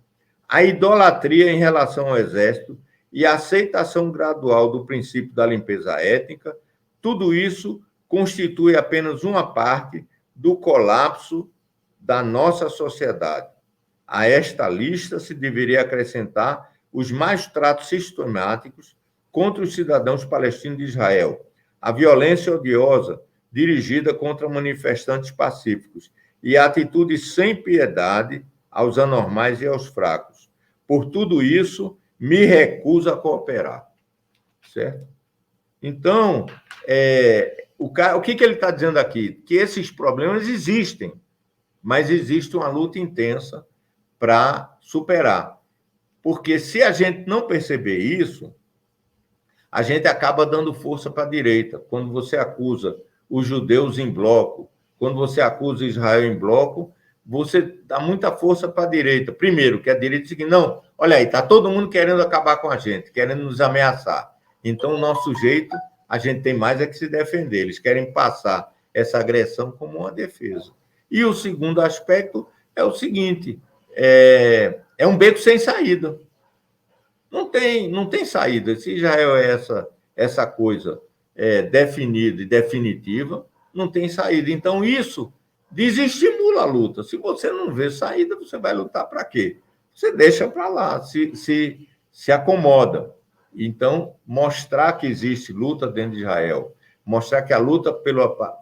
[SPEAKER 2] a idolatria em relação ao exército e a aceitação gradual do princípio da limpeza étnica, tudo isso constitui apenas uma parte do colapso da nossa sociedade. A esta lista se deveria acrescentar os maus tratos sistemáticos contra os cidadãos palestinos de Israel, a violência odiosa dirigida contra manifestantes pacíficos e a atitude sem piedade aos anormais e aos fracos. Por tudo isso, me recuso a cooperar. Certo? Então, o que ele está dizendo aqui? Que esses problemas existem, mas existe uma luta intensa para superar. Porque se a gente não perceber isso, a gente acaba dando força para a direita. Quando você acusa os judeus em bloco, quando você acusa Israel em bloco, você dá muita força para a direita. Primeiro, que a direita diz que não, olha aí, está todo mundo querendo acabar com a gente, querendo nos ameaçar. Então, o nosso jeito, a gente tem mais é que se defender. Eles querem passar essa agressão como uma defesa. E o segundo aspecto é o seguinte, é um beco sem saída. Não tem saída. Se Israel é essa coisa definida e definitiva, não tem saída. Então, isso desestimula a luta. Se você não vê saída, você vai lutar para quê? Você deixa para lá, se acomoda. Então, mostrar que existe luta dentro de Israel, mostrar que a luta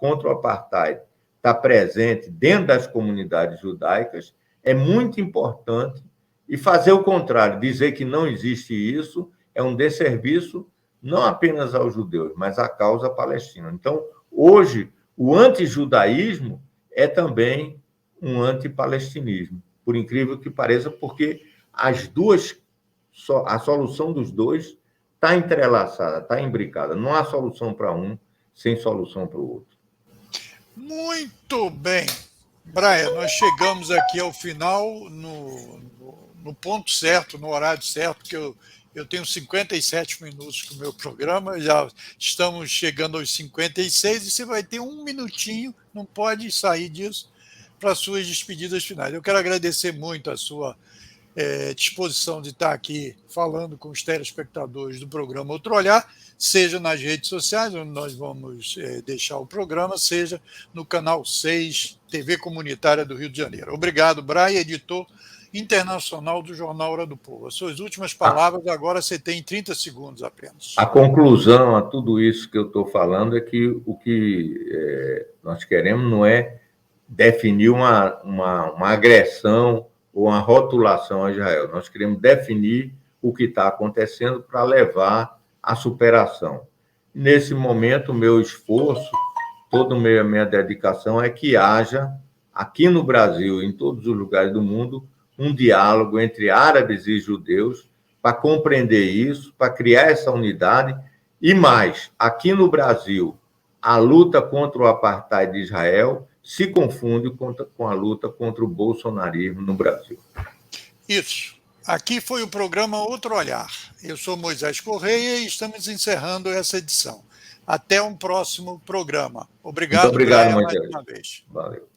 [SPEAKER 2] contra o apartheid está presente dentro das comunidades judaicas, é muito importante. E fazer o contrário, dizer que não existe isso, é um desserviço não apenas aos judeus, mas à causa palestina. Então, hoje, o antijudaísmo é também um antipalestinismo, por incrível que pareça, porque a solução dos dois está entrelaçada, está imbricada. Não há solução para um sem solução para o outro.
[SPEAKER 1] Muito bem. Brian, nós chegamos aqui ao final no ponto certo, no horário certo, que eu tenho 57 minutos com o meu programa, já estamos chegando aos 56 e você vai ter um minutinho, não pode sair disso, para as suas despedidas finais. Eu quero agradecer muito a sua disposição de estar aqui falando com os telespectadores do programa Outro Olhar, seja nas redes sociais, onde nós vamos deixar o programa, seja no canal 6, TV Comunitária do Rio de Janeiro. Obrigado, Brian, editor internacional do Jornal Hora do Povo. As suas últimas palavras, agora você tem 30 segundos apenas.
[SPEAKER 2] A conclusão a tudo isso que eu estou falando é que o que nós queremos não é definir uma agressão ou uma rotulação a Israel. Nós queremos definir o que está acontecendo para levar à superação. Nesse momento, o meu esforço, toda a minha dedicação é que haja, aqui no Brasil, em todos os lugares do mundo, um diálogo entre árabes e judeus para compreender isso, para criar essa unidade. E mais, aqui no Brasil, a luta contra o apartheid de Israel se confunde com a luta contra o bolsonarismo no Brasil.
[SPEAKER 1] Isso. Aqui foi o programa Outro Olhar. Eu sou Moisés Correia e estamos encerrando essa edição. Até um próximo programa. Obrigado,
[SPEAKER 2] Muito obrigado,
[SPEAKER 1] Brian,
[SPEAKER 2] Moisés.
[SPEAKER 1] mais uma vez.
[SPEAKER 2] Valeu.